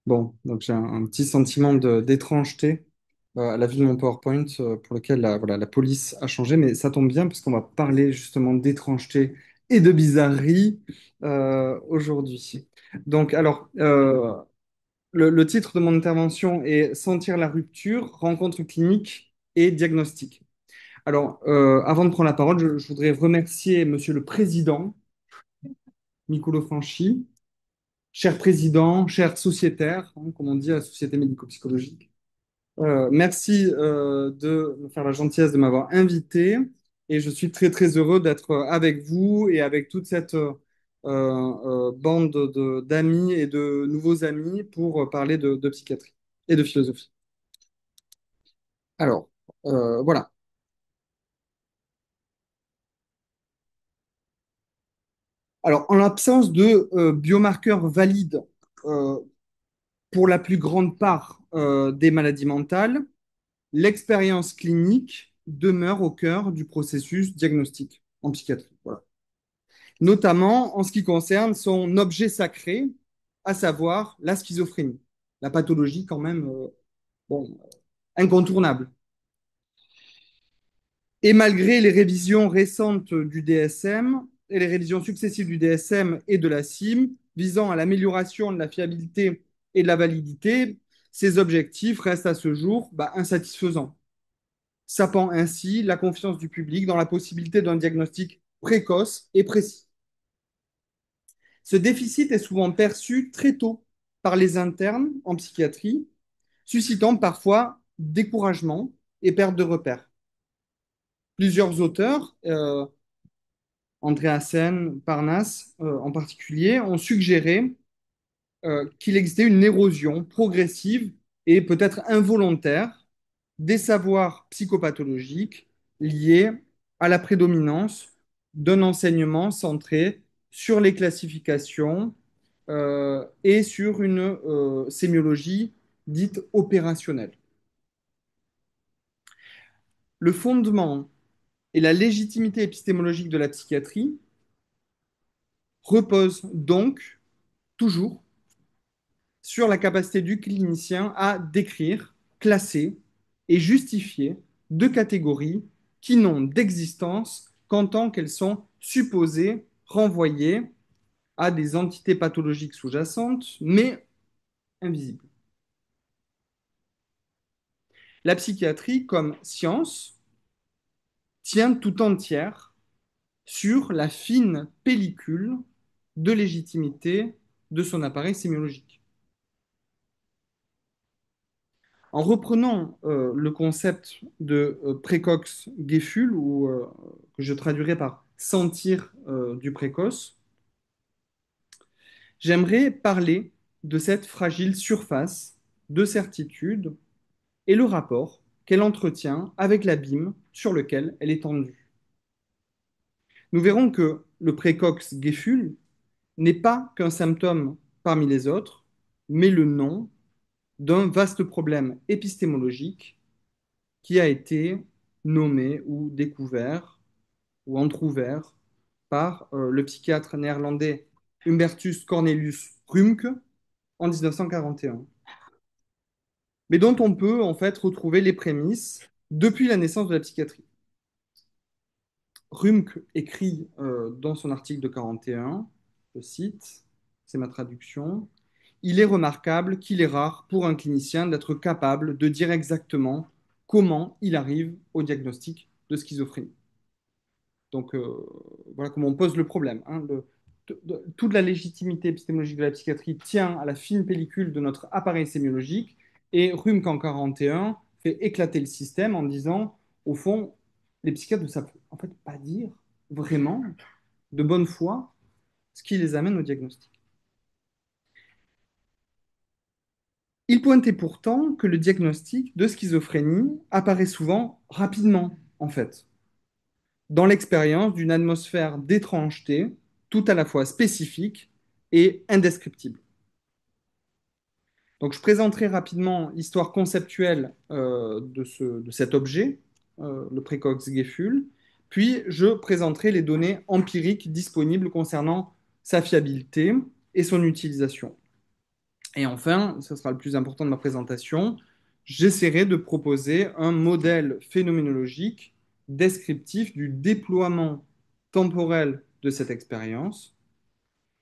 Bon, donc j'ai un petit sentiment d'étrangeté à la vue de mon PowerPoint pour lequel voilà, la police a changé, mais ça tombe bien parce qu'on va parler justement d'étrangeté et de bizarrerie aujourd'hui. Donc, alors, le titre de mon intervention est Sentir la rupture, rencontre clinique et diagnostic. Alors, avant de prendre la parole, je voudrais remercier Monsieur le Président, Nicolo Franchi, cher président, cher sociétaire, hein, comme on dit à la Société médico-psychologique. Merci de me faire la gentillesse de m'avoir invité et je suis très très heureux d'être avec vous et avec toute cette bande d'amis et de nouveaux amis pour parler de psychiatrie et de philosophie. Alors, voilà. Alors, en l'absence de biomarqueurs valides euh, pour la plus grande part des maladies mentales, l'expérience clinique demeure au cœur du processus diagnostique en psychiatrie. Voilà. Notamment en ce qui concerne son objet sacré, à savoir la schizophrénie, la pathologie quand même bon, incontournable. Et malgré les révisions récentes du DSM et les révisions successives du DSM et de la CIM visant à l'amélioration de la fiabilité et de la validité, ces objectifs restent à ce jour insatisfaisants, sapant ainsi la confiance du public dans la possibilité d'un diagnostic précoce et précis. Ce déficit est souvent perçu très tôt par les internes en psychiatrie, suscitant parfois découragement et perte de repères. Plusieurs auteurs, Andreasen, Parnasse en particulier, ont suggéré qu'il existait une érosion progressive et peut-être involontaire des savoirs psychopathologiques liés à la prédominance d'un enseignement centré sur les classifications et sur une sémiologie dite opérationnelle. Le fondement et la légitimité épistémologique de la psychiatrie reposent donc toujours sur la capacité du clinicien à décrire, classer et justifier deux catégories qui n'ont d'existence qu'en tant qu'elles sont supposées renvoyer à des entités pathologiques sous-jacentes, mais invisibles. La psychiatrie, comme science, tient tout entière sur la fine pellicule de légitimité de son appareil sémiologique. En reprenant le concept de précox-Gefühl, ou que je traduirais par sentir du précoce, j'aimerais parler de cette fragile surface de certitude et le rapport qu'elle entretient avec l'abîme sur lequel elle est tendue. Nous verrons que le précox-Gefühl n'est pas qu'un symptôme parmi les autres, mais le nom d'un vaste problème épistémologique qui a été nommé ou découvert ou entrouvert par le psychiatre néerlandais Humbertus Cornelius Rumke en 1941, mais dont on peut en fait retrouver les prémices depuis la naissance de la psychiatrie. Rumke écrit dans son article de 41, je cite, c'est ma traduction, il est remarquable qu'il est rare pour un clinicien d'être capable de dire exactement comment il arrive au diagnostic de schizophrénie. Donc voilà comment on pose le problème. Hein. Toute la légitimité épistémologique de la psychiatrie tient à la fine pellicule de notre appareil sémiologique et Rumk en 41 fait éclater le système en disant, au fond, les psychiatres ne savent en fait pas dire vraiment de bonne foi ce qui les amène au diagnostic. Il pointait pourtant que le diagnostic de schizophrénie apparaît souvent rapidement, en fait, dans l'expérience d'une atmosphère d'étrangeté tout à la fois spécifique et indescriptible. Donc, je présenterai rapidement l'histoire conceptuelle de cet objet, le Précox-Gefühl, puis je présenterai les données empiriques disponibles concernant sa fiabilité et son utilisation. Et enfin, ce sera le plus important de ma présentation, j'essaierai de proposer un modèle phénoménologique descriptif du déploiement temporel de cette expérience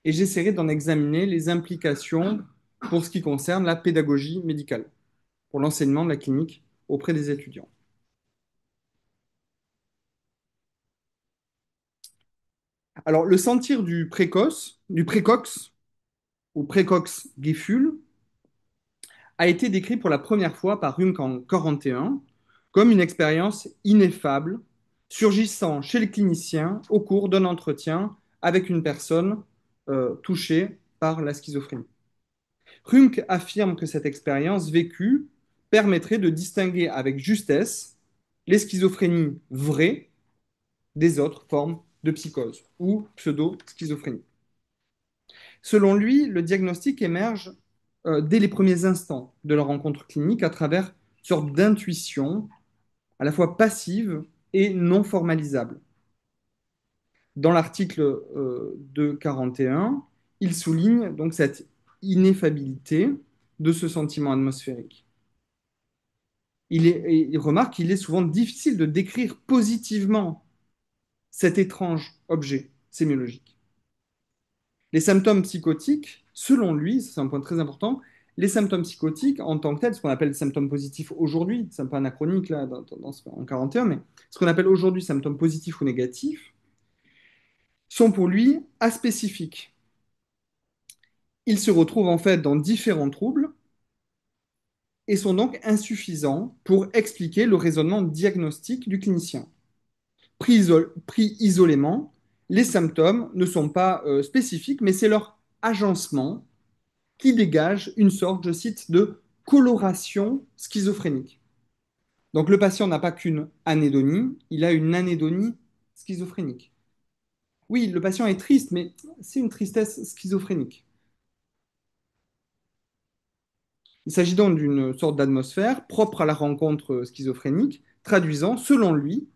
et j'essaierai d'en examiner les implications pour ce qui concerne la pédagogie médicale, pour l'enseignement de la clinique auprès des étudiants. Alors, le sentir du précox ou précox-Gefühl, a été décrit pour la première fois par Jung en 1941 comme une expérience ineffable surgissant chez les cliniciens au cours d'un entretien avec une personne touchée par la schizophrénie. Jung affirme que cette expérience vécue permettrait de distinguer avec justesse les schizophrénies vraies des autres formes de psychose ou pseudo-schizophrénie. Selon lui, le diagnostic émerge dès les premiers instants de la rencontre clinique à travers une sorte d'intuition à la fois passive et non formalisable. Dans l'article de 41, il souligne donc cette ineffabilité de ce sentiment atmosphérique. Il remarque qu'il est souvent difficile de décrire positivement cet étrange objet sémiologique. Les symptômes psychotiques, selon lui, c'est un point très important, les symptômes psychotiques en tant que tels, ce qu'on appelle symptômes positifs aujourd'hui, c'est un peu anachronique là, en 41, mais ce qu'on appelle aujourd'hui symptômes positifs ou négatifs, sont pour lui aspécifiques. Ils se retrouvent en fait dans différents troubles et sont donc insuffisants pour expliquer le raisonnement diagnostique du clinicien. Pris isolément, les symptômes ne sont pas spécifiques, mais c'est leur agencement qui dégage une sorte, je cite, de coloration schizophrénique. Donc le patient n'a pas qu'une anédonie, il a une anédonie schizophrénique. Oui, le patient est triste, mais c'est une tristesse schizophrénique. Il s'agit donc d'une sorte d'atmosphère propre à la rencontre schizophrénique, traduisant, selon lui,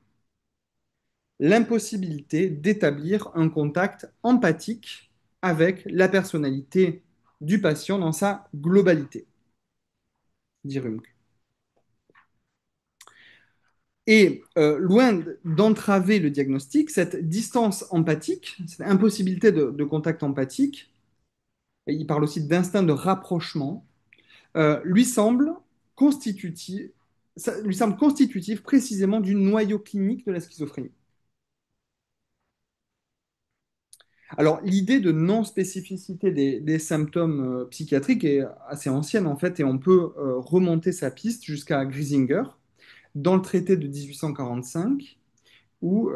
l'impossibilité d'établir un contact empathique avec la personnalité du patient dans sa globalité, dit Runk. Et loin d'entraver le diagnostic, cette distance empathique, cette impossibilité de contact empathique, et il parle aussi d'instinct de rapprochement, lui semble constitutif, ça lui semble constitutif précisément du noyau clinique de la schizophrénie. Alors, l'idée de non-spécificité des symptômes psychiatriques est assez ancienne en fait, et on peut remonter sa piste jusqu'à Griesinger dans le traité de 1845 où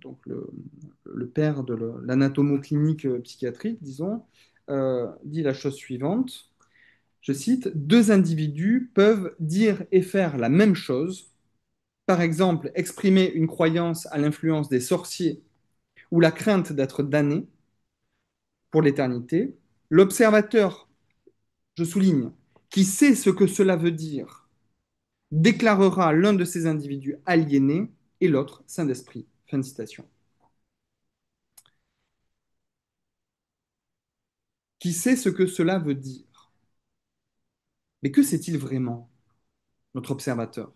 donc le père de l'anatomo-clinique psychiatrique, disons, dit la chose suivante, je cite, deux individus peuvent dire et faire la même chose, par exemple exprimer une croyance à l'influence des sorciers ou la crainte d'être damné pour l'éternité. L'observateur, je souligne, qui sait ce que cela veut dire, déclarera l'un de ces individus aliénés et l'autre saint d'esprit. Fin de citation. Qui sait ce que cela veut dire. Mais que sait-il vraiment, notre observateur,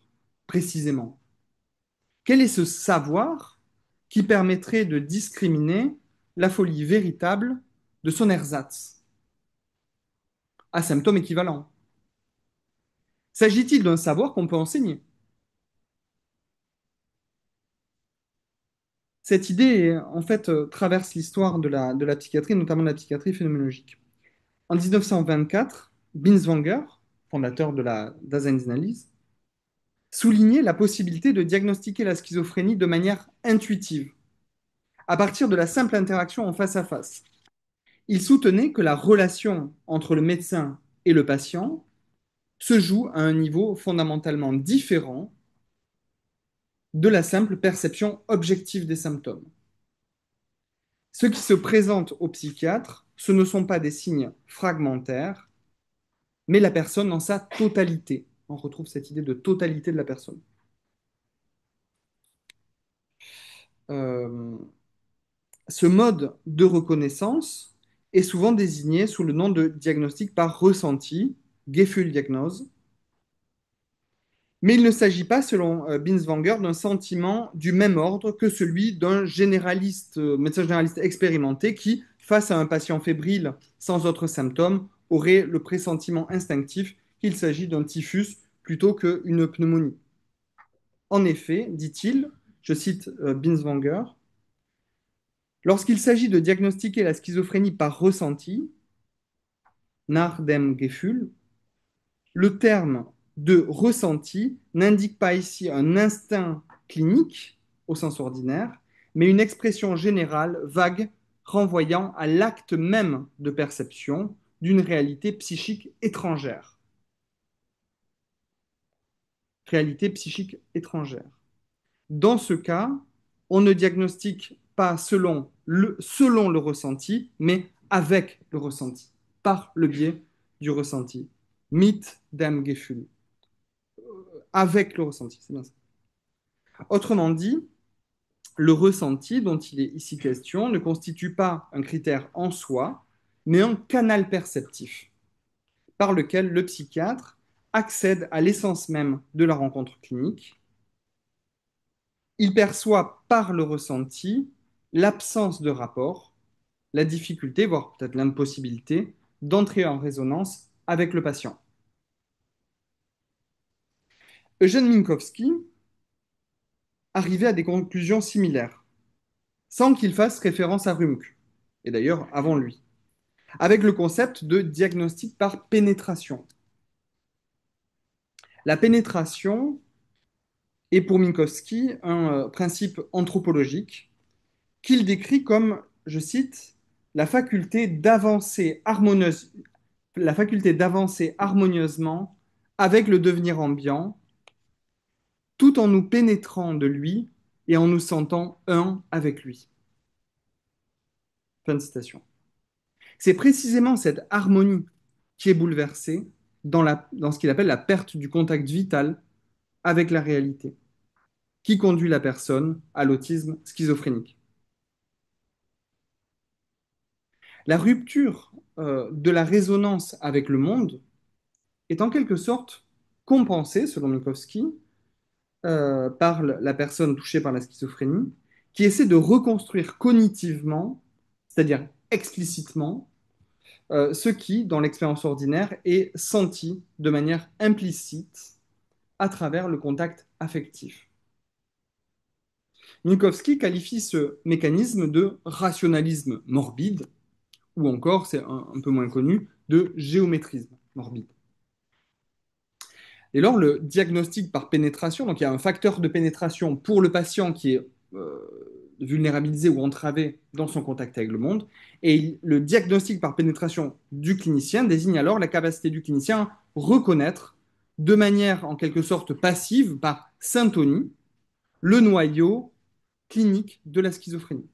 précisément? Quel est ce savoir qui permettrait de discriminer la folie véritable de son ersatz, à symptômes équivalents? S'agit-il d'un savoir qu'on peut enseigner? Cette idée, en fait, traverse l'histoire de la psychiatrie, notamment de la psychiatrie phénoménologique. En 1924, Binswanger, fondateur de la Daseinsanalyse, soulignait la possibilité de diagnostiquer la schizophrénie de manière intuitive, à partir de la simple interaction en face à face. Il soutenait que la relation entre le médecin et le patient se joue à un niveau fondamentalement différent de la simple perception objective des symptômes. Ce qui se présente au psychiatre, ce ne sont pas des signes fragmentaires, mais la personne dans sa totalité. On retrouve cette idée de totalité de la personne. Euh, Ce mode de reconnaissance est souvent désigné sous le nom de diagnostic par ressenti, Gefühldiagnose, mais il ne s'agit pas, selon Binswanger, d'un sentiment du même ordre que celui d'un généraliste, médecin généraliste expérimenté qui, face à un patient fébrile sans autres symptômes, aurait le pressentiment instinctif qu'il s'agit d'un typhus plutôt qu'une pneumonie. En effet, dit-il, je cite Binswanger, lorsqu'il s'agit de diagnostiquer la schizophrénie par ressenti, nach dem Gefühl, le terme de ressenti n'indique pas ici un instinct clinique au sens ordinaire, mais une expression générale vague renvoyant à l'acte même de perception d'une réalité psychique étrangère. Réalité psychique étrangère. Dans ce cas, on ne diagnostique pas selon le ressenti, mais avec le ressenti, par le biais du ressenti. Mit dem Gefühl. Avec le ressenti, c'est bien ça. Autrement dit, le ressenti dont il est ici question ne constitue pas un critère en soi, mais un canal perceptif par lequel le psychiatre accède à l'essence même de la rencontre clinique. Il perçoit par le ressenti l'absence de rapport, la difficulté, voire peut-être l'impossibilité, d'entrer en résonance avec le patient. Eugène Minkowski arrivait à des conclusions similaires, sans qu'il fasse référence à Rumk, et d'ailleurs avant lui, avec le concept de diagnostic par pénétration. La pénétration est pour Minkowski un principe anthropologique qu'il décrit comme, je cite, la faculté d'avancer harmonieusement avec le devenir ambiant, tout en nous pénétrant de lui et en nous sentant un avec lui. Fin de citation. C'est précisément cette harmonie qui est bouleversée dans ce qu'il appelle la perte du contact vital avec la réalité, qui conduit la personne à l'autisme schizophrénique. La rupture de la résonance avec le monde est en quelque sorte compensée, selon Minkowski, par la personne touchée par la schizophrénie, qui essaie de reconstruire cognitivement, c'est-à-dire explicitement, ce qui, dans l'expérience ordinaire, est senti de manière implicite à travers le contact affectif. Minkowski qualifie ce mécanisme de rationalisme morbide, ou encore, c'est un peu moins connu, de géométrisme morbide. Et alors, le diagnostic par pénétration, donc il y a un facteur de pénétration pour le patient qui est vulnérabilisé ou entravé dans son contact avec le monde, et le diagnostic par pénétration du clinicien désigne alors la capacité du clinicien à reconnaître de manière en quelque sorte passive, par syntonie, le noyau clinique de la schizophrénie.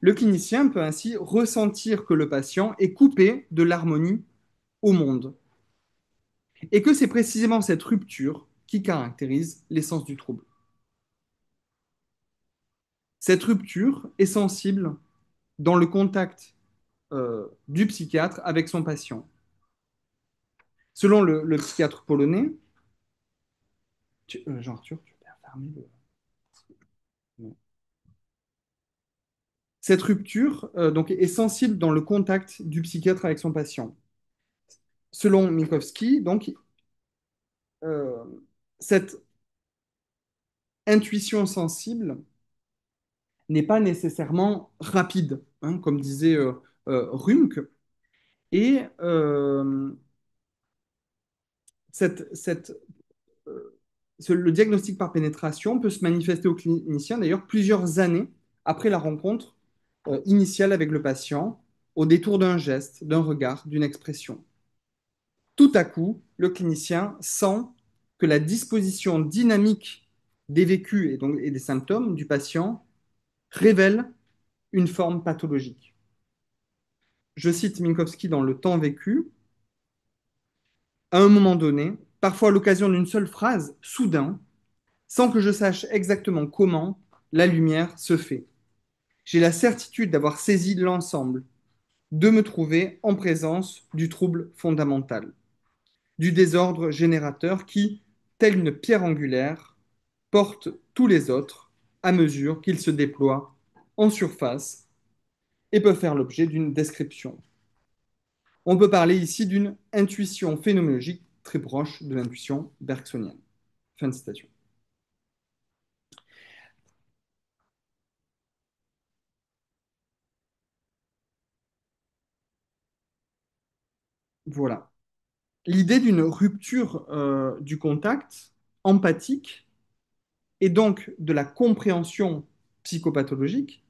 Le clinicien peut ainsi ressentir que le patient est coupé de l'harmonie au monde, et que c'est précisément cette rupture qui caractérise l'essence du trouble. Cette rupture est sensible dans le contact du psychiatre avec son patient. Selon le psychiatre polonais, Jean-Arthur, tu peux fermer le... Cette rupture donc, est sensible dans le contact du psychiatre avec son patient. Selon Minkowski, donc, euh, cette intuition sensible n'est pas nécessairement rapide, hein, comme disait Rumk. Et cette, le diagnostic par pénétration peut se manifester au clinicien, d'ailleurs, plusieurs années après la rencontre initiale avec le patient, au détour d'un geste, d'un regard, d'une expression. Tout à coup, le clinicien sent que la disposition dynamique des vécus et des symptômes du patient révèle une forme pathologique. Je cite Minkowski dans Le temps vécu. À un moment donné, parfois à l'occasion d'une seule phrase, soudain, sans que je sache exactement comment, la lumière se fait. J'ai la certitude d'avoir saisi l'ensemble, de me trouver en présence du trouble fondamental, du désordre générateur qui, tel une pierre angulaire, porte tous les autres à mesure qu'il se déploie en surface et peut faire l'objet d'une description. On peut parler ici d'une intuition phénoménologique très proche de l'intuition bergsonienne. Fin de citation. Voilà. L'idée d'une rupture du contact empathique et donc de la compréhension psychopathologique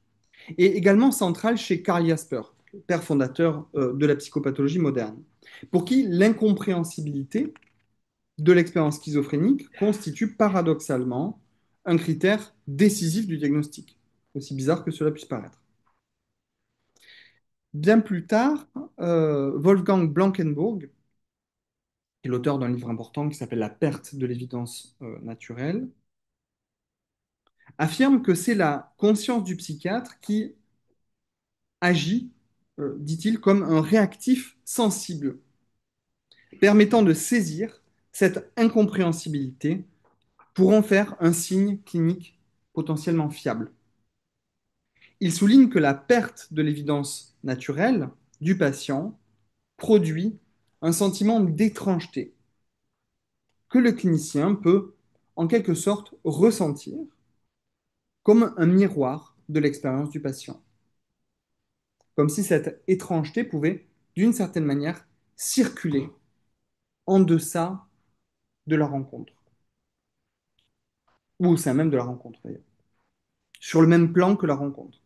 est également centrale chez Karl Jasper, père fondateur de la psychopathologie moderne, pour qui l'incompréhensibilité de l'expérience schizophrénique constitue paradoxalement un critère décisif du diagnostic, aussi bizarre que cela puisse paraître. Bien plus tard, Wolfgang Blankenburg, qui est l'auteur d'un livre important qui s'appelle La perte de l'évidence naturelle, affirme que c'est la conscience du psychiatre qui agit, dit-il, comme un réactif sensible, permettant de saisir cette incompréhensibilité pour en faire un signe clinique potentiellement fiable. Il souligne que la perte de l'évidence naturelle du patient produit un sentiment d'étrangeté que le clinicien peut en quelque sorte ressentir comme un miroir de l'expérience du patient, comme si cette étrangeté pouvait, d'une certaine manière, circuler en deçà de la rencontre, ou au sein même de la rencontre d'ailleurs, sur le même plan que la rencontre.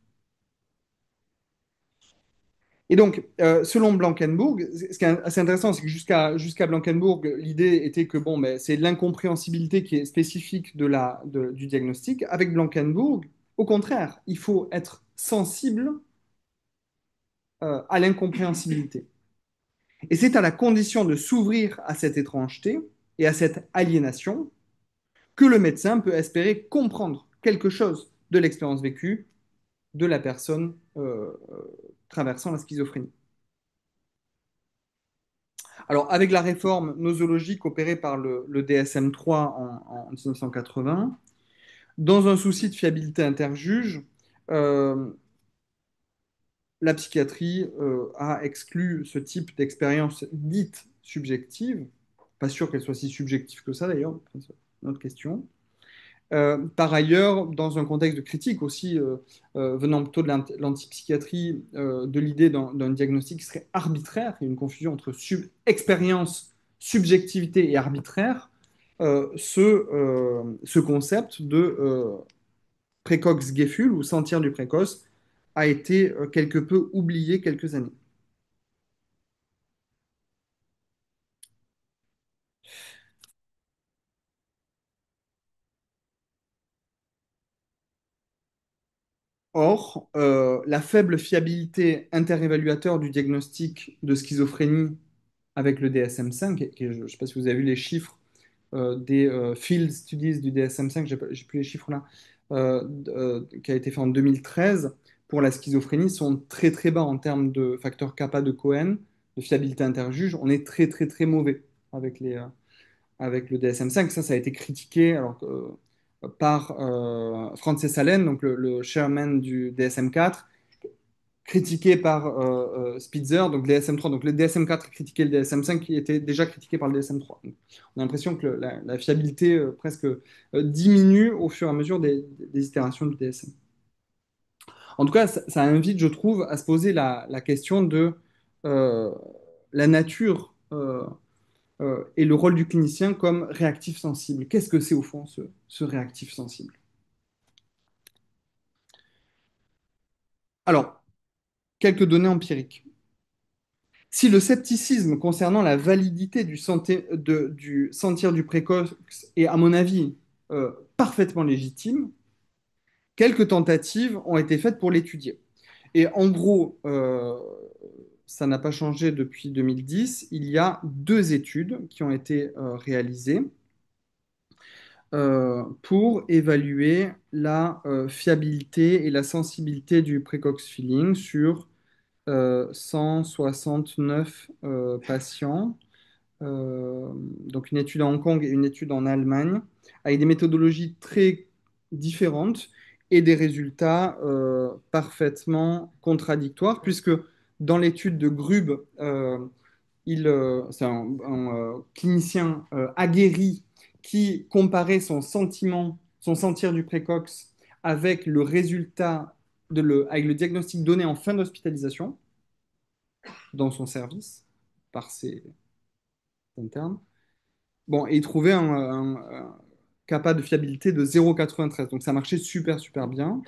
Et donc, selon Blankenburg, ce qui est assez intéressant, c'est que jusqu'à Blankenburg, l'idée était que bon, ben, c'est l'incompréhensibilité qui est spécifique du diagnostic. Avec Blankenburg, au contraire, il faut être sensible à l'incompréhensibilité. Et c'est à la condition de s'ouvrir à cette étrangeté et à cette aliénation que le médecin peut espérer comprendre quelque chose de l'expérience vécue de la personne traversant la schizophrénie. Alors, avec la réforme nosologique opérée par le DSM-3 en 1980, dans un souci de fiabilité interjuge, euh, la psychiatrie a exclu ce type d'expérience dite subjective. Pas sûr qu'elle soit si subjective que ça d'ailleurs, c'est une autre question. Par ailleurs, dans un contexte de critique aussi, venant plutôt de l'antipsychiatrie, de l'idée d'un diagnostic qui serait arbitraire, il y a une confusion entre expérience, subjectivité et arbitraire, ce concept de Präcox-Gefühl ou sentir du précoce a été quelque peu oublié quelques années. Or, la faible fiabilité interévaluateur du diagnostic de schizophrénie avec le DSM-5, je ne sais pas si vous avez vu les chiffres des field studies du DSM-5, j'ai plus les chiffres là, qui a été fait en 2013 pour la schizophrénie, sont très très bas en termes de facteur kappa de Cohen, de fiabilité interjuge. On est très très très mauvais avec avec le DSM-5. Ça a été critiqué alors, par Frances Halen, donc le chairman du DSM-4, critiqué par Spitzer, donc le DSM-3. Donc le DSM-4 critiquait le DSM-5 qui était déjà critiqué par le DSM-3. Donc, on a l'impression que la fiabilité presque diminue au fur et à mesure des itérations du DSM. En tout cas, ça invite, je trouve, à se poser la question de euh, la nature et le rôle du clinicien comme réactif sensible. Qu'est-ce que c'est au fond ce réactif sensible? Alors, quelques données empiriques. Si le scepticisme concernant la validité du sentir du précoce est, à mon avis, parfaitement légitime, quelques tentatives ont été faites pour l'étudier. Et en gros, ça n'a pas changé depuis 2010. Il y a deux études qui ont été réalisées pour évaluer la fiabilité et la sensibilité du précox feeling sur 169 patients, donc une étude à Hong Kong et une étude en Allemagne, avec des méthodologies très différentes et des résultats parfaitement contradictoires, puisque dans l'étude de Grube, c'est un clinicien aguerri qui comparait son sentiment, son sentir du précox avec le résultat avec le diagnostic donné en fin d'hospitalisation dans son service par ses internes. Bon, et il trouvait un CAPA de fiabilité de 0,93. Donc ça marchait super, super bien.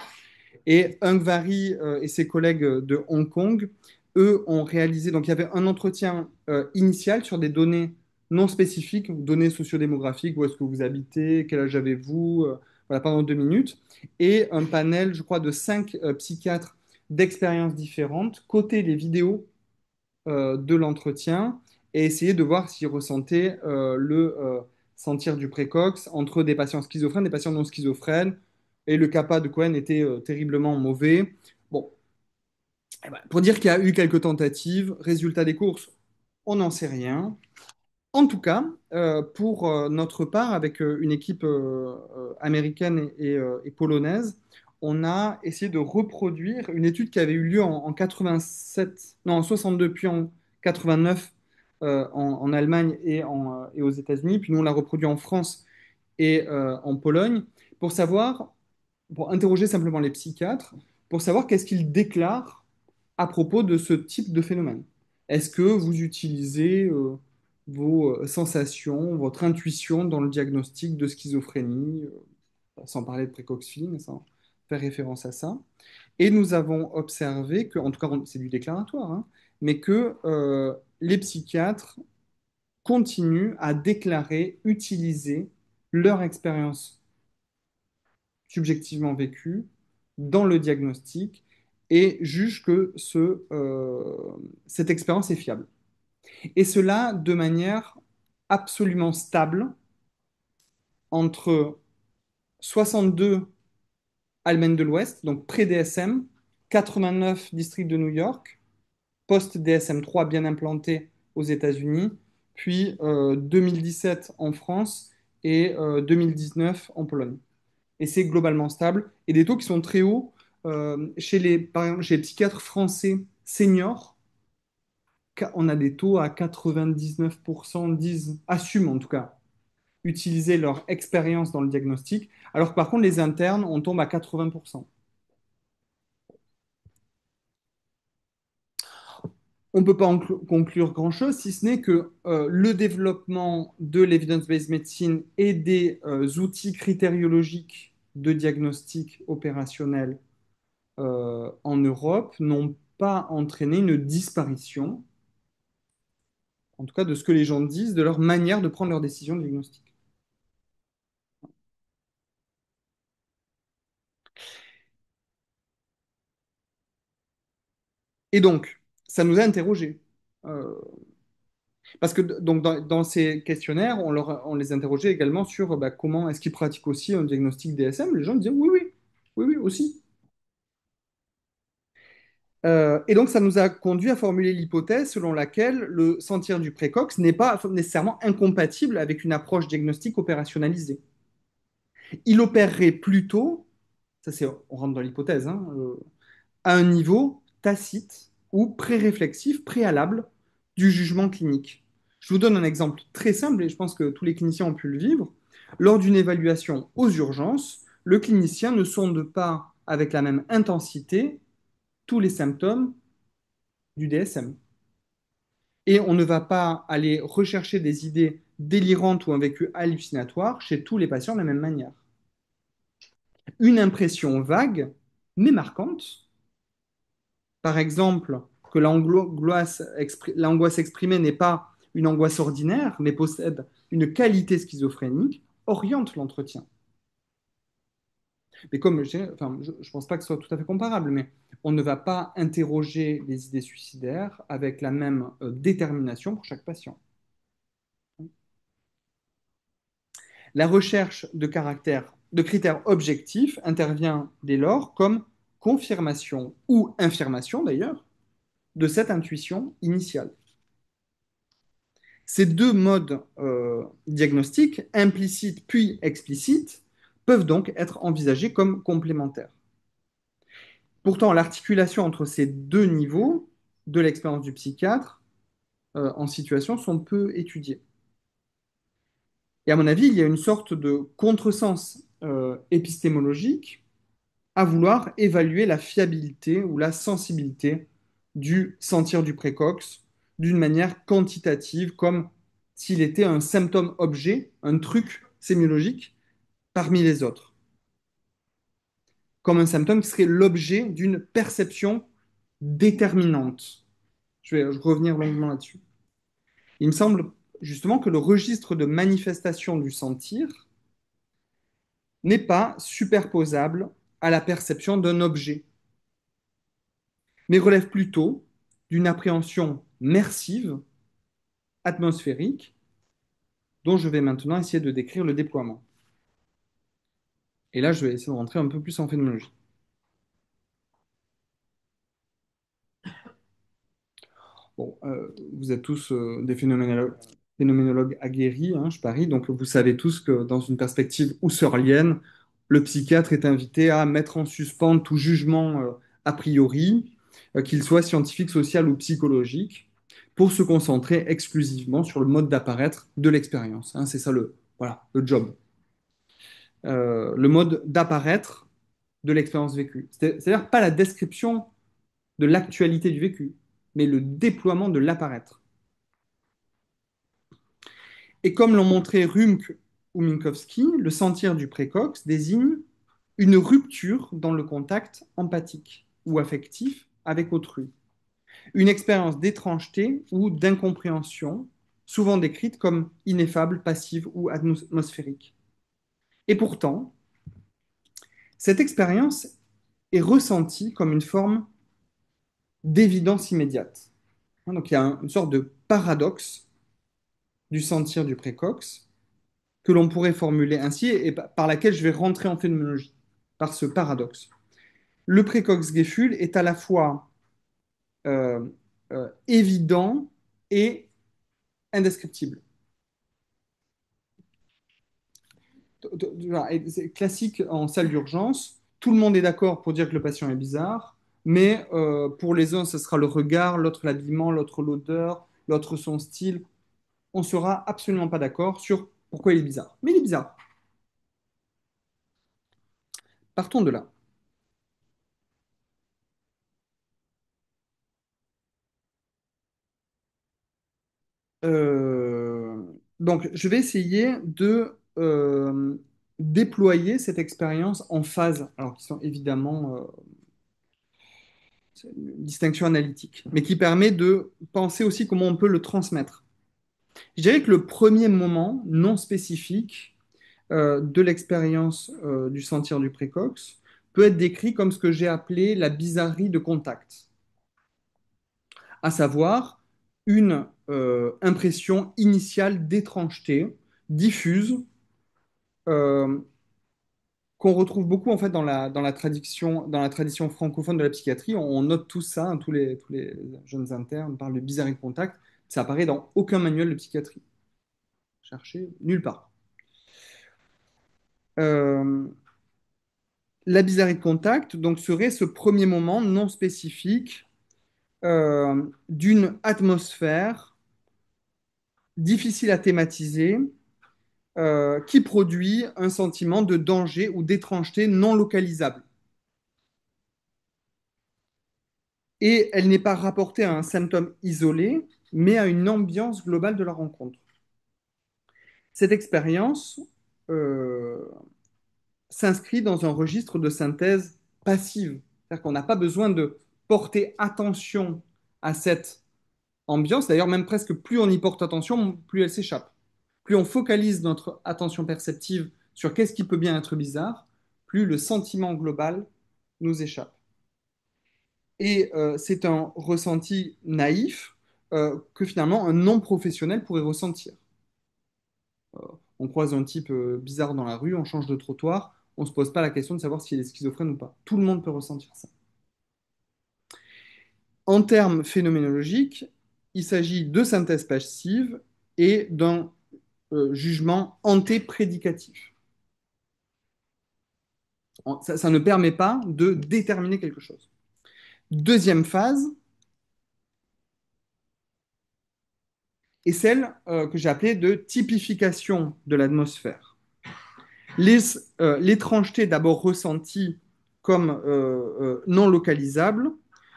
Et Ungvari et ses collègues de Hong Kong, eux, ont réalisé, donc il y avait un entretien initial sur des données non spécifiques, données sociodémographiques, où est-ce que vous habitez, quel âge avez-vous, voilà, pendant 2 minutes, et un panel, je crois, de 5 psychiatres d'expériences différentes, côté les vidéos de l'entretien, et essayer de voir s'ils ressentaient le sentir du précox entre des patients schizophrènes et des patients non schizophrènes, et le CAPA de Cohen était terriblement mauvais. Bon, eh ben, pour dire qu'il y a eu quelques tentatives, résultat des courses, on n'en sait rien. En tout cas, pour notre part, avec une équipe américaine et polonaise, on a essayé de reproduire une étude qui avait eu lieu en 87, non, en 62, puis en 89 en Allemagne et aux États-Unis. Puis nous, on l'a reproduit en France et en Pologne pour savoir, pour interroger simplement les psychiatres, pour savoir qu'est-ce qu'ils déclarent à propos de ce type de phénomène. Est-ce que vous utilisez vos sensations, votre intuition dans le diagnostic de schizophrénie, sans parler de précoxylie, mais sans faire référence à ça? Et nous avons observé que, en tout cas, c'est du déclaratoire, hein, mais que les psychiatres continuent à déclarer, utiliser leur expérience subjectivement vécue dans le diagnostic et jugent que cette expérience est fiable. Et cela de manière absolument stable entre 62 Allemagne de l'Ouest, donc pré-DSM, 89 districts de New York, post-DSM-3 bien implanté aux États-Unis, puis 2017 en France et 2019 en Pologne. Et c'est globalement stable. Et des taux qui sont très hauts par exemple, chez les psychiatres français seniors, on a des taux à 99%, assument en tout cas, utiliser leur expérience dans le diagnostic, alors que par contre, les internes, on tombe à 80%. On ne peut pas conclure grand-chose, si ce n'est que le développement de l'evidence-based medicine et des outils critériologiques de diagnostic opérationnel en Europe n'ont pas entraîné une disparition, en tout cas de ce que les gens disent, de leur manière de prendre leurs décisions de diagnostic. Et donc, ça nous a interrogés. Euh, Parce que donc dans ces questionnaires, on les interrogeait également sur bah, comment est-ce qu'ils pratiquent aussi un diagnostic DSM. Les gens disaient oui, oui, oui, oui, aussi. Et donc ça nous a conduit à formuler l'hypothèse selon laquelle le sentir du précox n'est pas nécessairement incompatible avec une approche diagnostique opérationnalisée. Il opérerait plutôt, ça c'est, on rentre dans l'hypothèse, hein, à un niveau tacite ou pré-réflexif, préalable du jugement clinique. Je vous donne un exemple très simple et je pense que tous les cliniciens ont pu le vivre. Lors d'une évaluation aux urgences, le clinicien ne sonde pas avec la même intensité tous les symptômes du DSM. Et on ne va pas aller rechercher des idées délirantes ou un vécu hallucinatoire chez tous les patients de la même manière. Une impression vague, mais marquante, par exemple, que l'angoisse exprimée n'est pas une angoisse ordinaire, mais possède une qualité schizophrénique, oriente l'entretien. Mais comme enfin, je ne pense pas que ce soit tout à fait comparable, mais on ne va pas interroger les idées suicidaires avec la même détermination pour chaque patient. La recherche de critères objectifs intervient dès lors comme confirmation ou infirmation d'ailleurs de cette intuition initiale. Ces deux modes diagnostiques, implicite puis explicite, peuvent donc être envisagés comme complémentaires. Pourtant, l'articulation entre ces deux niveaux de l'expérience du psychiatre en situation sont peu étudiées. Et à mon avis, il y a une sorte de contresens épistémologique à vouloir évaluer la fiabilité ou la sensibilité du sentir du précox d'une manière quantitative, comme s'il était un symptôme-objet, un truc sémiologique parmi les autres, comme un symptôme qui serait l'objet d'une perception déterminante. Je vais revenir longuement là-dessus. Il me semble justement que le registre de manifestation du sentir n'est pas superposable à la perception d'un objet, mais relève plutôt d'une appréhension mersive, atmosphérique, dont je vais maintenant essayer de décrire le déploiement. Et là, je vais essayer de rentrer un peu plus en phénoménologie. Bon, vous êtes tous des phénoménologues aguerris, hein, je parie, donc vous savez tous que dans une perspective husserlienne, le psychiatre est invité à mettre en suspens tout jugement a priori, qu'il soit scientifique, social ou psychologique, pour se concentrer exclusivement sur le mode d'apparaître de l'expérience. Hein, c'est ça voilà, le job. Le mode d'apparaître de l'expérience vécue. C'est-à-dire pas la description de l'actualité du vécu, mais le déploiement de l'apparaître. Et comme l'ont montré Rumk ou Minkowski, le sentir du précox désigne une rupture dans le contact empathique ou affectif avec autrui, une expérience d'étrangeté ou d'incompréhension, souvent décrite comme ineffable, passive ou atmosphérique. Et pourtant, cette expérience est ressentie comme une forme d'évidence immédiate. Donc il y a une sorte de paradoxe du sentir du précox que l'on pourrait formuler ainsi et par laquelle je vais rentrer en phénoménologie, par ce paradoxe. Le précox-Gefühl est à la fois euh, évident et indescriptible. C'est classique en salle d'urgence, tout le monde est d'accord pour dire que le patient est bizarre, mais pour les uns, ce sera le regard, l'autre l'habillement, l'autre l'odeur, l'autre son style. On ne sera absolument pas d'accord sur pourquoi il est bizarre. Mais il est bizarre. Partons de là. Euh, donc, je vais essayer de déployer cette expérience en phases, alors qui sont évidemment c'est une distinction analytique, mais qui permet de penser aussi comment on peut le transmettre. Je dirais que le premier moment non spécifique de l'expérience du sentir du précox peut être décrit comme ce que j'ai appelé la bizarrerie de contact, à savoir une impression initiale d'étrangeté, diffuse, euh, qu'on retrouve beaucoup en fait dans la tradition francophone de la psychiatrie. On note tout ça, hein, tous les jeunes internes parlent de bizarrerie de contact. Ça apparaît dans aucun manuel de psychiatrie. Cherchez nulle part. Euh, la bizarrerie de contact donc serait ce premier moment non spécifique d'une atmosphère difficile à thématiser qui produit un sentiment de danger ou d'étrangeté non localisable. Et elle n'est pas rapportée à un symptôme isolé, mais à une ambiance globale de la rencontre. Cette expérience euh, s'inscrit dans un registre de synthèse passive, c'est-à-dire qu'on n'a pas besoin de porter attention à cette ambiance, d'ailleurs même presque plus on y porte attention, plus elle s'échappe. Plus on focalise notre attention perceptive sur qu'est-ce qui peut bien être bizarre, plus le sentiment global nous échappe. Et c'est un ressenti naïf que finalement un non-professionnel pourrait ressentir. On croise un type bizarre dans la rue, on change de trottoir, on ne se pose pas la question de savoir s'il est schizophrène ou pas. Tout le monde peut ressentir ça. En termes phénoménologiques, il s'agit de synthèse passive et d'un jugement antéprédicatif. Ça ne permet pas de déterminer quelque chose. Deuxième phase est celle que j'ai appelée de typification de l'atmosphère. L'étrangeté d'abord ressentie comme non localisable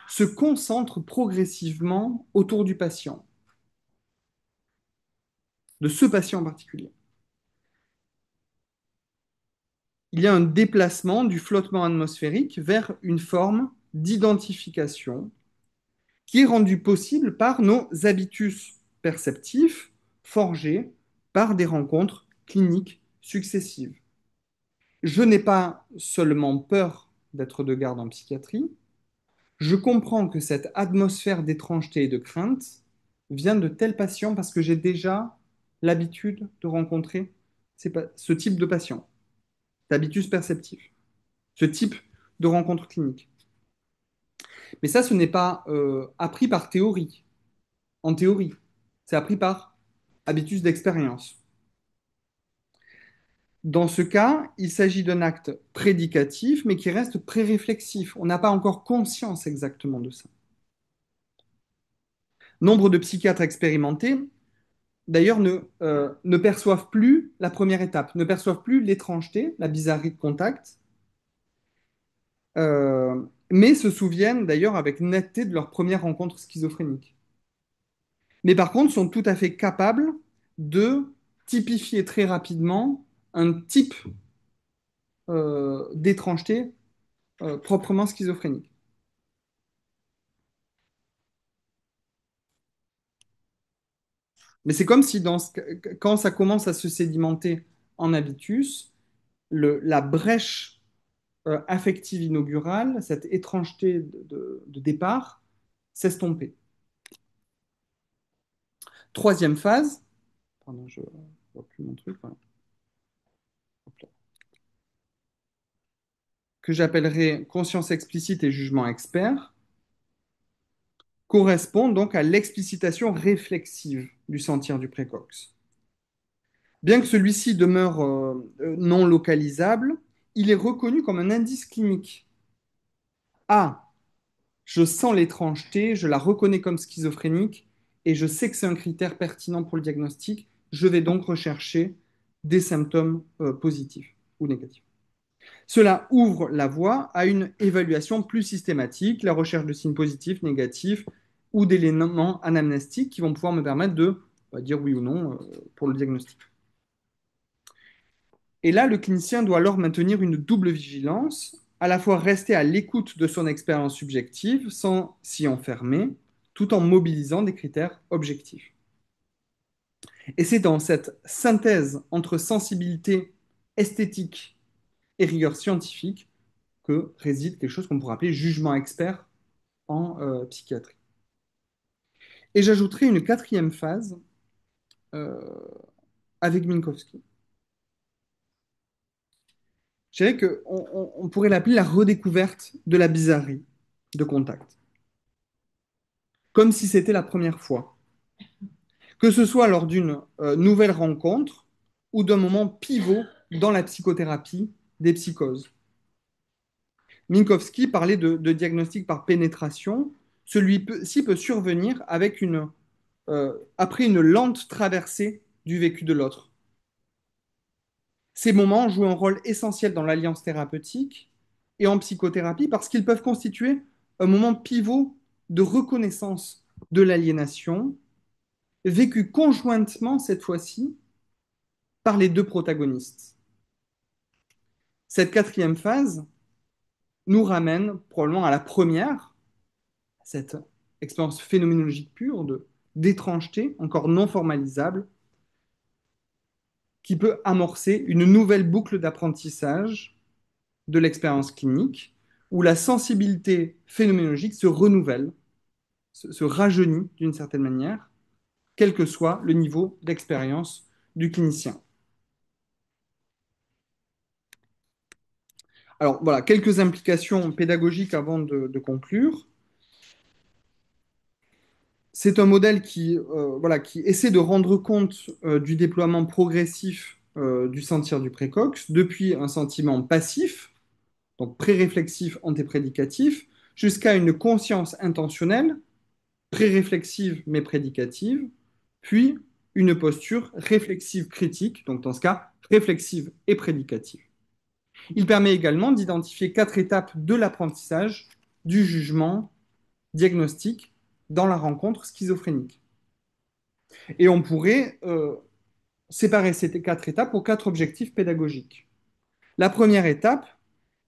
se concentre progressivement autour du patient, de ce patient en particulier. Il y a un déplacement du flottement atmosphérique vers une forme d'identification qui est rendue possible par nos habitus perceptifs forgés par des rencontres cliniques successives. Je n'ai pas seulement peur d'être de garde en psychiatrie, je comprends que cette atmosphère d'étrangeté et de crainte vient de tels patients parce que j'ai déjà l'habitude de rencontrer ce type de patient, d'habitus perceptif, ce type de rencontre clinique. Mais ça, ce n'est pas appris par théorie, en théorie. C'est appris par habitus d'expérience. Dans ce cas, il s'agit d'un acte prédicatif, mais qui reste préréflexif. On n'a pas encore conscience exactement de ça. Nombre de psychiatres expérimentés, d'ailleurs, ne perçoivent plus la première étape, ne perçoivent plus l'étrangeté, la bizarrerie de contact, mais se souviennent d'ailleurs avec netteté de leur première rencontre schizophrénique. Mais par contre, sont tout à fait capables de typifier très rapidement un type d'étrangeté proprement schizophrénique. Mais c'est comme si quand ça commence à se sédimenter en habitus, la brèche affective inaugurale, cette étrangeté de départ, s'estomper. Troisième phase, pardon, je ne vois plus mon truc, voilà. Que j'appellerai conscience explicite et jugement expert, correspond donc à l'explicitation réflexive du sentir du précox. Bien que celui-ci demeure non localisable, il est reconnu comme un indice clinique. Ah, je sens l'étrangeté, je la reconnais comme schizophrénique et je sais que c'est un critère pertinent pour le diagnostic. Je vais donc rechercher des symptômes positifs ou négatifs. Cela ouvre la voie à une évaluation plus systématique, la recherche de signes positifs, négatifs ou d'éléments anamnestiques qui vont pouvoir me permettre de dire oui ou non pour le diagnostic. Et là, le clinicien doit alors maintenir une double vigilance, à la fois rester à l'écoute de son expérience subjective sans s'y enfermer, tout en mobilisant des critères objectifs. Et c'est dans cette synthèse entre sensibilité esthétique et rigueur scientifique que réside quelque chose qu'on pourrait appeler jugement expert en psychiatrie. Et j'ajouterai une quatrième phase euh, avec Minkowski. Je dirais qu'on pourrait l'appeler la redécouverte de la bizarrerie de contact, comme si c'était la première fois. Que ce soit lors d'une nouvelle rencontre ou d'un moment pivot dans la psychothérapie des psychoses. Minkowski parlait de diagnostic par pénétration. Celui-ci peut survenir après une lente traversée du vécu de l'autre. Ces moments jouent un rôle essentiel dans l'alliance thérapeutique et en psychothérapie parce qu'ils peuvent constituer un moment pivot de reconnaissance de l'aliénation, vécu conjointement cette fois-ci par les deux protagonistes. Cette quatrième phase nous ramène probablement à la première, cette expérience phénoménologique pure d'étrangeté, encore non formalisable, qui peut amorcer une nouvelle boucle d'apprentissage de l'expérience clinique, où la sensibilité phénoménologique se renouvelle, se rajeunit d'une certaine manière, quel que soit le niveau d'expérience du clinicien. Alors voilà, quelques implications pédagogiques avant de conclure. C'est un modèle voilà, qui essaie de rendre compte du déploiement progressif du sentir du précox depuis un sentiment passif, donc pré-réflexif, antéprédicatif, jusqu'à une conscience intentionnelle, pré-réflexive mais prédicative, puis une posture réflexive critique, donc dans ce cas réflexive et prédicative. Il permet également d'identifier 4 étapes de l'apprentissage, du jugement, diagnostic dans la rencontre schizophrénique. Et on pourrait séparer ces 4 étapes pour 4 objectifs pédagogiques. La première étape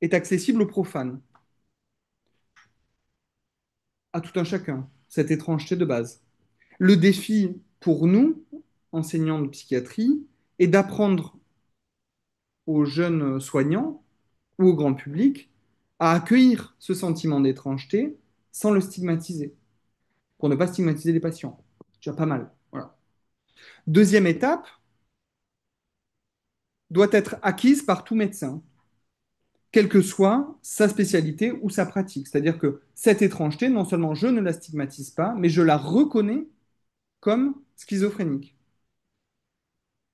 est accessible aux profanes, à tout un chacun, cette étrangeté de base. Le défi pour nous, enseignants de psychiatrie, est d'apprendre aux jeunes soignants ou au grand public à accueillir ce sentiment d'étrangeté sans le stigmatiser, pour ne pas stigmatiser les patients. C'est déjà pas mal. Voilà. Deuxième étape doit être acquise par tout médecin, quelle que soit sa spécialité ou sa pratique. C'est-à-dire que cette étrangeté, non seulement je ne la stigmatise pas, mais je la reconnais comme schizophrénique.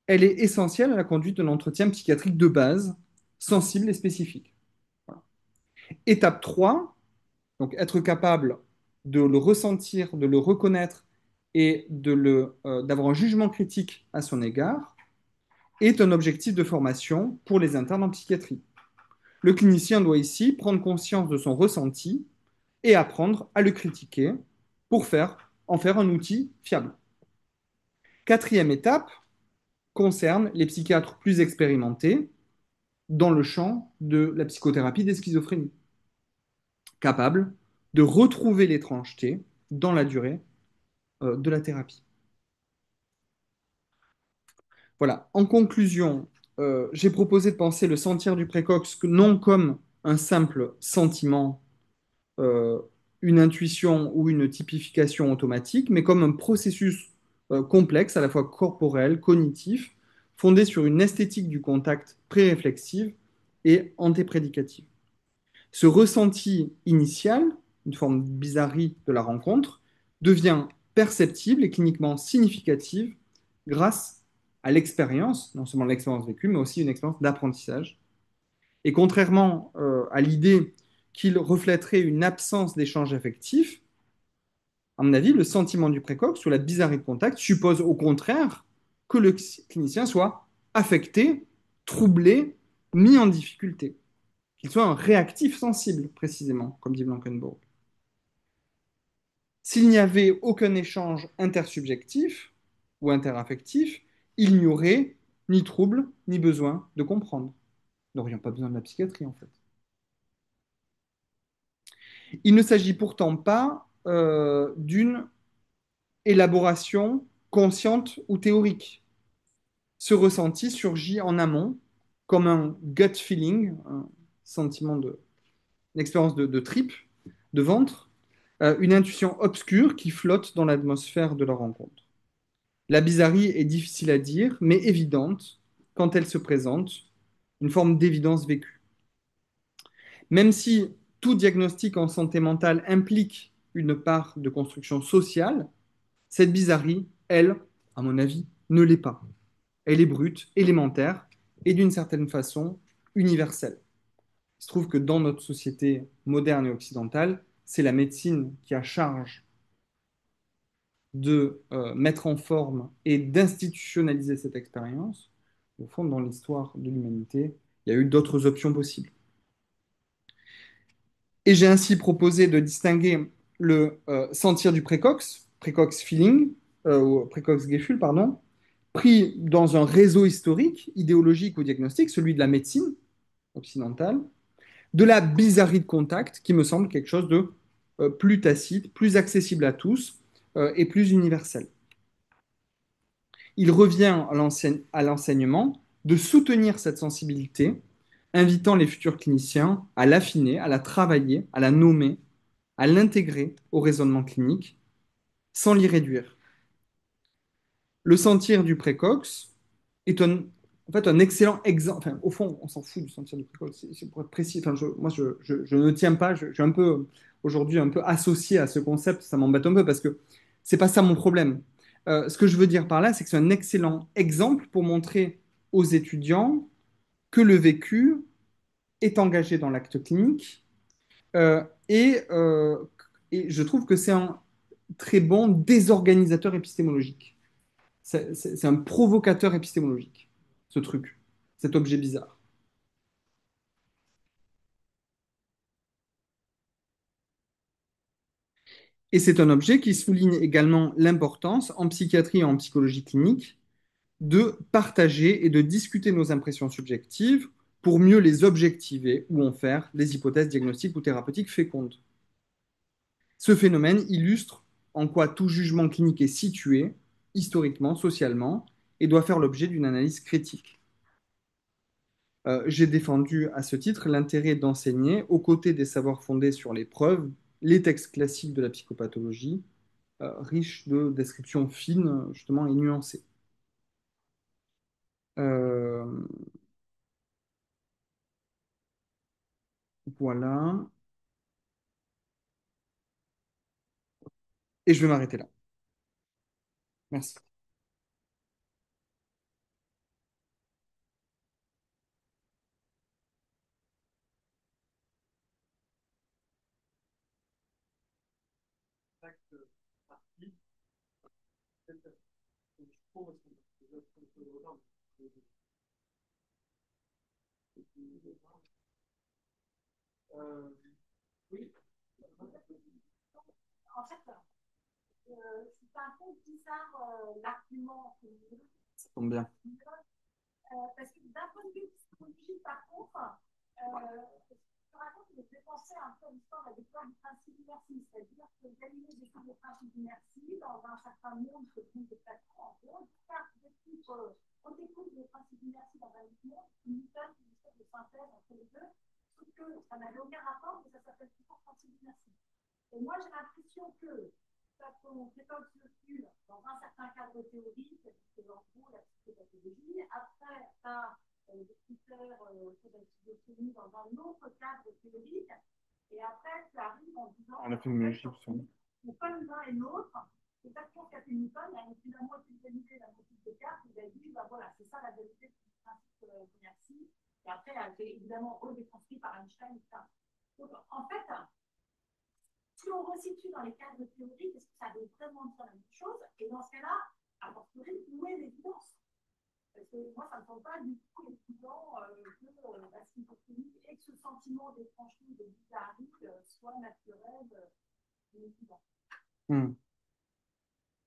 Elle est essentielle à la conduite d'un entretien psychiatrique de base, sensible et spécifique. Voilà. Étape 3, donc être capable de le ressentir, de le reconnaître et d'avoir un jugement critique à son égard, est un objectif de formation pour les internes en psychiatrie. Le clinicien doit ici prendre conscience de son ressenti et apprendre à le critiquer pour en faire un outil fiable. Quatrième étape concerne les psychiatres plus expérimentés dans le champ de la psychothérapie des schizophrénies, capables de retrouver l'étrangeté dans la durée de la thérapie. Voilà, en conclusion, j'ai proposé de penser le sentir du précox non comme un simple sentiment, euh, une intuition ou une typification automatique, mais comme un processus complexe, à la fois corporel, cognitif, fondé sur une esthétique du contact pré-réflexive et antéprédicative. Ce ressenti initial, une forme de bizarrerie de la rencontre, devient perceptible et cliniquement significative grâce à l'expérience, non seulement l'expérience vécue, mais aussi une expérience d'apprentissage. Et contrairement à l'idée qu'il reflèterait une absence d'échange affectif, à mon avis, le sentiment du précox ou la bizarrerie de contact suppose au contraire que le clinicien soit affecté, troublé, mis en difficulté, qu'il soit un réactif sensible, précisément, comme dit Blankenburg. S'il n'y avait aucun échange intersubjectif ou interaffectif, il n'y aurait ni trouble, ni besoin de comprendre. Nous n'aurions pas besoin de la psychiatrie, en fait. Il ne s'agit pourtant pas d'une élaboration consciente ou théorique. Ce ressenti surgit en amont comme un gut feeling, un sentiment une expérience de trip, de ventre, une intuition obscure qui flotte dans l'atmosphère de la rencontre. La bizarrerie est difficile à dire, mais évidente quand elle se présente, une forme d'évidence vécue. Même si tout diagnostic en santé mentale implique une part de construction sociale, cette bizarrerie, elle, à mon avis, ne l'est pas. Elle est brute, élémentaire et d'une certaine façon universelle. Il se trouve que dans notre société moderne et occidentale, c'est la médecine qui a charge de mettre en forme et d'institutionnaliser cette expérience. Au fond, dans l'histoire de l'humanité, il y a eu d'autres options possibles. Et j'ai ainsi proposé de distinguer le sentir du précox, précox feeling, ou précox Gefühl, pardon, pris dans un réseau historique, idéologique ou diagnostique, celui de la médecine occidentale, de la bizarrerie de contact, qui me semble quelque chose de plus tacite, plus accessible à tous et plus universel. Il revient à l'enseignement de soutenir cette sensibilité, invitant les futurs cliniciens à l'affiner, à la travailler, à la nommer, à l'intégrer au raisonnement clinique, sans l'y réduire. Le sentir du précox est en fait un excellent exemple. Enfin, au fond, on s'en fout du sentir du précox, c'est pour être précis. Enfin, moi, je ne tiens pas, je suis un peu, aujourd'hui, un peu associé à ce concept, ça m'embête un peu parce que C'est pas ça mon problème. Ce que je veux dire par là, c'est que c'est un excellent exemple pour montrer aux étudiants que le vécu est engagé dans l'acte clinique euh, et, euh, et je trouve que c'est un très bon désorganisateur épistémologique. C'est un provocateur épistémologique, ce truc, cet objet bizarre. Et c'est un objet qui souligne également l'importance, en psychiatrie et en psychologie clinique, de partager et de discuter nos impressions subjectives pour mieux les objectiver ou en faire des hypothèses diagnostiques ou thérapeutiques fécondes. Ce phénomène illustre en quoi tout jugement clinique est situé, historiquement, socialement, et doit faire l'objet d'une analyse critique. J'ai défendu à ce titre l'intérêt d'enseigner, aux côtés des savoirs fondés sur les preuves, les textes classiques de la psychopathologie, riches de descriptions fines, justement, et nuancées. Euh, voilà. Et je vais m'arrêter là. Merci. En fait, c'est un peu bizarre l'argument que vous Ça tombe bien. parce que d'un point de vue psychologique, par contre, je raconte que je vais penser un peu à l'histoire de la découverte du principe d'inertie. C'est-à-dire que Galilée découvre le principe d'inertie dans un certain monde que tout de Platon, en gros. On découvre le principe d'inertie dans un autre monde, Newton, une espèce de synthèse entre les deux, sauf que ça n'avait aucun rapport, mais ça s'appelle toujours principe d'inertie. Et moi, j'ai l'impression que quand on méthode circule dans un certain cadre théorique, c'est en gros la psychopathologie, après, tu as des critères sur la schizophrénie dans un autre cadre théorique, et après, tu arrives en disant, On a fait en une fait, logique. comme l'un et l'autre, c'est exactement ce qu'a fait Newton, il a finalement utilisé la motif de carte, il a dit, ben voilà, c'est ça la vérité du principe d'inertie, et après, elle a été évidemment redéconstruit par Einstein, etc. Donc, en fait, si on resitue dans les cadres théoriques, est-ce que ça veut vraiment dire la même chose? Et dans ce cas-là, a fortiori, où est l'évidence? Parce que moi, ça ne me semble pas du tout évident que la schizophrénie et que ce sentiment d'étrangeté, de bizarrerie soit naturel et évident. Hmm.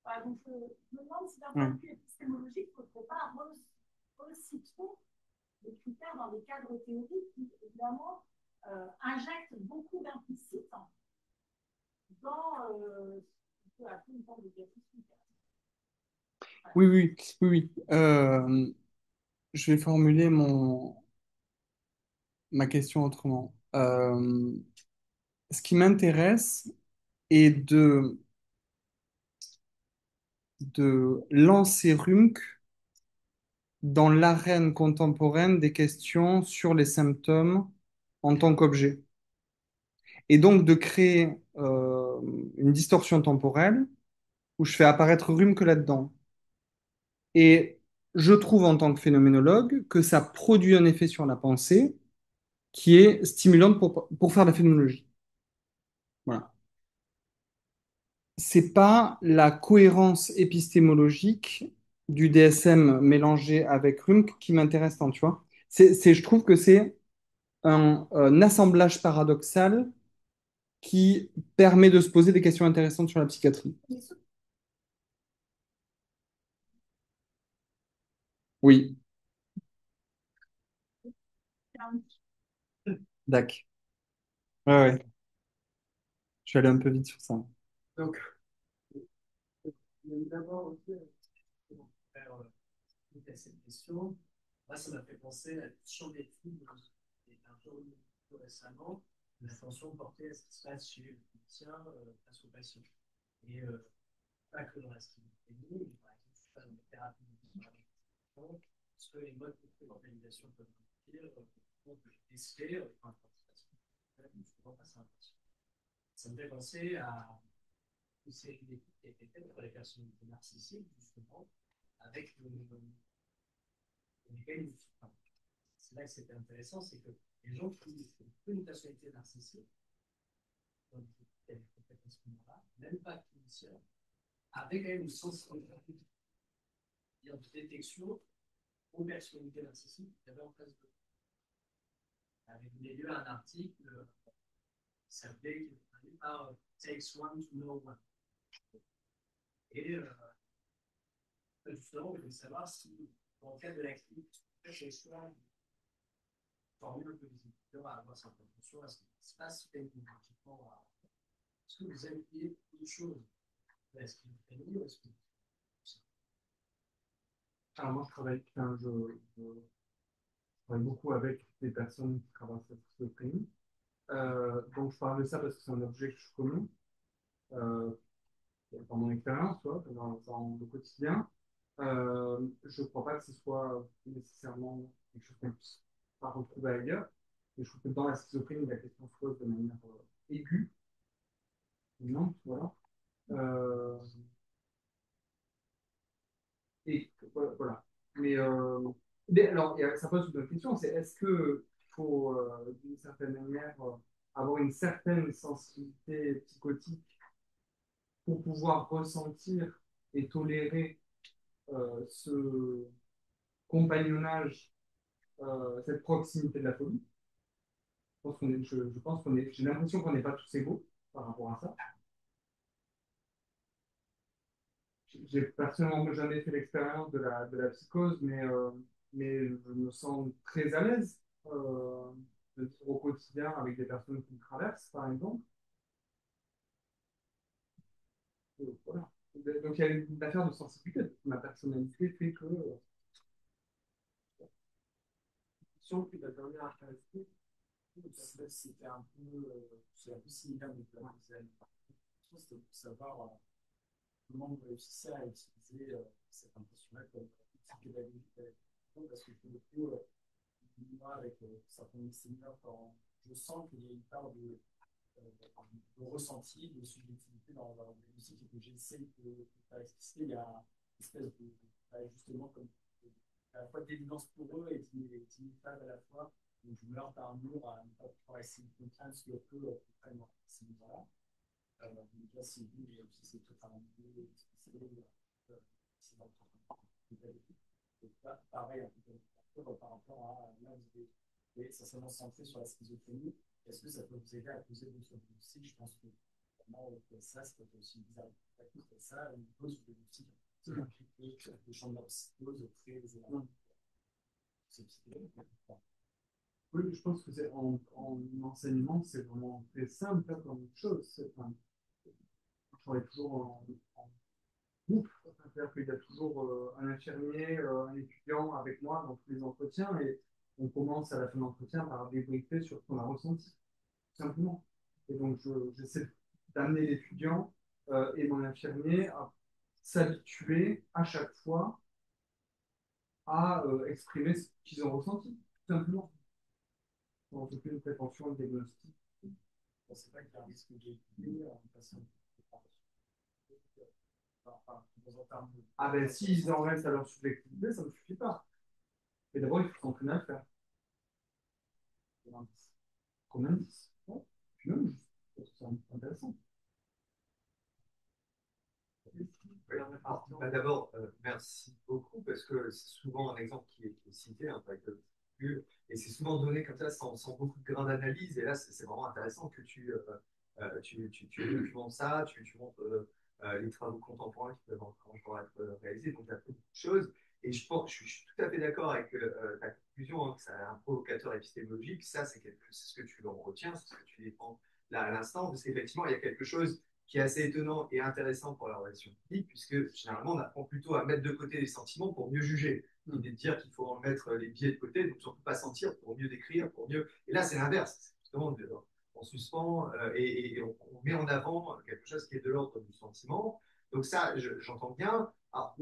Voilà, donc, je me demande si d'un point de Hmm. vue épistémologique, il ne faudrait pas resituer les critères dans des cadres théoriques qui, évidemment, injectent beaucoup d'implicite dans ce qu'on peut appeler une forme de dialectique. Voilà. Oui, oui, oui, oui. Je vais formuler ma question autrement. Ce qui m'intéresse est de lancer Runk dans l'arène contemporaine des questions sur les symptômes en tant qu'objet. Et donc de créer une distorsion temporelle où je fais apparaître Runk là-dedans. Et je trouve en tant que phénoménologue que ça produit un effet sur la pensée qui est stimulante pour faire de la phénoménologie. Voilà. C'est pas la cohérence épistémologique du DSM mélangé avec Rumk qui m'intéresse tant, tu vois. Je trouve que c'est un assemblage paradoxal qui permet de se poser des questions intéressantes sur la psychiatrie. Oui, d'accord. Ouais, ouais. Je suis allé un peu vite sur ça. Donc, d'abord, ok, pour faire cette question, moi, ça m'a fait penser à une champ d'études qui est un peu plus récemment, l'attention portée à ce qui se passe chez le médecin face aux patients. Et pas que dans la schizophrénie, mais par exemple, je sais pas, dans les thérapies médicales, ce que les modes d'organisation peuvent dire, donc déceler, enfin, souvent face à un patient. Ça me fait penser à une série d'études qui a été faite sur les personnalités narcissiques, justement, avec lesquelles enfin, c'est là que c'était intéressant, c'est que les gens qui ont une personnalité narcissique, donc qui étaient à ce moment-là, même pas cliniciens, avaient quand même une sensibilité de détection aux personnalités narcissiques qu'il y avait en face d'eux. J'avais lu un article qui s'appelait Takes One to Know One. Et justement, je voulais savoir si, dans le cadre de la clinique, chez soi, former un peu les éditeurs à avoir cette attention à ce qui se passe technologiquement. Est-ce que vous avez des choses est-ce qu'il fait mieux est-ce que... Alors moi, je travaille beaucoup avec des personnes qui traversent cette schizophrénie. Donc je parle de ça parce que c'est un objet que je connais dans mon expérience, dans le quotidien. Je ne crois pas que ce soit nécessairement quelque chose qu'on puisse pas retrouver ailleurs. Et je trouve que dans la schizophrénie, la question se pose de manière aiguë, non, voilà. Euh, et voilà. Mais alors, ça pose une autre question, c'est est-ce que faut, d'une certaine manière, avoir une certaine sensibilité psychotique pour pouvoir ressentir et tolérer ce compagnonnage, cette proximité de la folie. Je pense j'ai l'impression qu'on n'est pas tous égaux par rapport à ça. J'ai personnellement jamais fait l'expérience de la psychose, mais je me sens très à l'aise de vivre au quotidien avec des personnes qui me traversent, par exemple. Voilà. Donc il y a une affaire de sensibilité. Ma personnalité fait que. Question que la dernière caractéristique, c'était un peu, c'est un peu similaire avec la deuxième. C'était pour savoir comment vous réussissez à utiliser cette impression-là comme outil pédagogique parce que pour le coup, moi, avec certains seniors, quand je sens qu'il y a une part de ressenti, de subjectivité dans la musique et que j'essaie de faire expliciter, il y a une espèce de, justement, comme à la fois d'évidence pour eux et d'inévitable à la fois. Donc, je me heurte à un mur à ne pas pouvoir essayer de comprendre ce que eux comprennent dans ces moments-là. Donc là, c'est vous, mais aussi c'est totalement spécialisé. C'est dans le pareil, un peu par rapport à là, vous avez essentiellement centré sur la schizophrénie. Est-ce que ça peut vous aider à poser d'autres choses aussi? Je pense que vraiment, ça peut aussi bizarre. Ça, une pose de aussi le champ de la psychose très c'est psychologique. Oui, je pense que en enseignement, c'est vraiment très simple hein, comme chose. Je travaille toujours en groupe, c'est-à-dire qu'il y a toujours un infirmier, un étudiant avec moi dans tous les entretiens et on commence à la fin de l'entretien par débriefer sur ce qu'on a ressenti, tout simplement. Et donc, j'essaie d'amener l'étudiant et mon infirmier à s'habituer à chaque fois à exprimer ce qu'ils ont ressenti, tout simplement, sans aucune prétention de diagnostic. C'est pas qu'il y a un risque d'étudier en passant ah ben, s'ils en restent à leur subjectivité, ça ne suffit pas. Et d'abord, il faut s'entraîner à le faire. Comme indice. Ouais. Puis même, c'est intéressant. Oui. Bah, d'abord, merci beaucoup parce que c'est souvent un exemple qui est cité hein, avec le futur, et c'est souvent donné comme ça sans beaucoup de grains d'analyse. Et là, c'est vraiment intéressant que tu documentes ça, tu montres les travaux contemporains qui peuvent encore être réalisés. Donc, il y a beaucoup de choses. Et je suis tout à fait d'accord avec ta conclusion hein, que c'est un provocateur épistémologique. Ça, c'est ce que tu en retiens, c'est ce que tu défends là à l'instant, parce qu'effectivement, il y a quelque chose qui est assez étonnant et intéressant pour la relation publique, puisque généralement on apprend plutôt à mettre de côté les sentiments pour mieux juger. L'idée de dire qu'il faut en mettre les biais de côté, donc surtout pas sentir pour mieux décrire, pour mieux. Et là, c'est l'inverse. Justement, on suspend et on met en avant quelque chose qui est de l'ordre du sentiment. Donc ça, j'entends bien. Alors,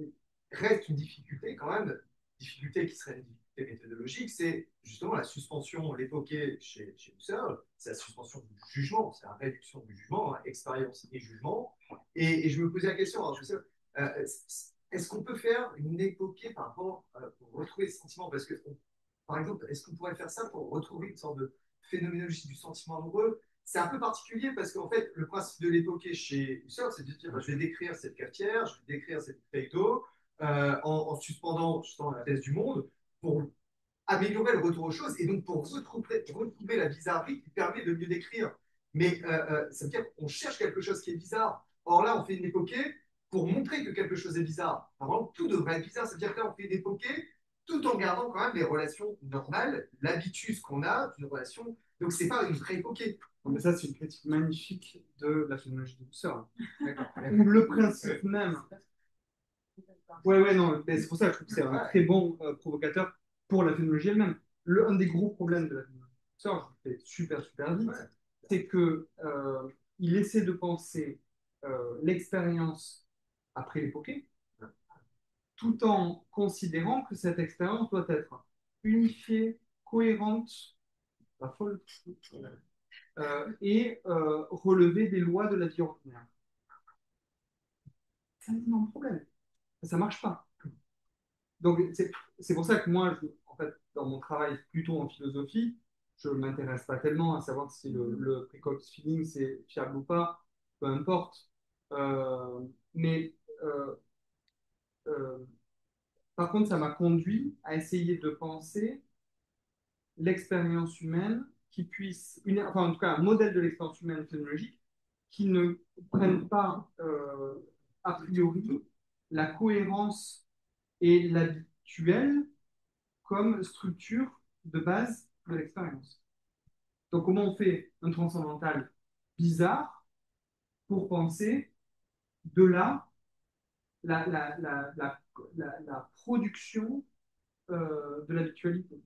reste une difficulté quand même, difficulté qui serait une fait méthodologique, c'est justement la suspension, on l'évoquait chez Husserl, c'est la suspension du jugement, c'est la réduction du jugement, hein, expérience et jugement. Et je me posais la question, alors, est-ce qu'on peut faire une époquée par rapport pour retrouver ce sentiment? Parce que, par exemple, est-ce qu'on pourrait faire ça pour retrouver une sorte de phénoménologie du sentiment amoureux? C'est un peu particulier parce qu'en fait, le principe de l'époquer chez Husserl, c'est de dire bah, je vais décrire cette cafetière, je vais décrire cette bouteille d'eau, en suspendant justement la thèse du monde pour améliorer le retour aux choses et donc pour retrouver la bizarrerie qui permet de mieux décrire. Mais ça veut dire qu'on cherche quelque chose qui est bizarre. Or là, on fait une époquée pour montrer que quelque chose est bizarre. Avant, tout devrait être bizarre. Ça veut dire que là, on fait une époquée tout en gardant quand même les relations normales, l'habitus qu'on a d'une relation. Donc, c'est pas une vraie époquée. Non, mais ça, c'est une critique magnifique de la phénoménologie de Husserl. Ou le principe même. Ouais, ouais, non, mais c'est pour ça que je trouve que c'est un très bon provocateur pour la phénoménologie elle-même. Un des gros problèmes de la phénoménologie de Husserl, je le fais super, super vite, c'est que il essaie de penser l'expérience après l'époque, tout en considérant que cette expérience doit être unifiée, cohérente, pas folle, et relever des lois de la vie ordinaire. C'est un énorme problème. Ça ne marche pas. Donc, c'est pour ça que moi, en fait, dans mon travail plutôt en philosophie, je ne m'intéresse pas tellement à savoir si le precox feeling c'est fiable ou pas, peu importe. Mais euh, euh, par contre, ça m'a conduit à essayer de penser l'expérience humaine qui puisse, enfin en tout cas un modèle de l'expérience humaine phénoménologique qui ne prenne pas a priori la cohérence et l'habituel comme structure de base de l'expérience. Donc comment on fait un transcendantal bizarre pour penser de là la production de l'habitualité.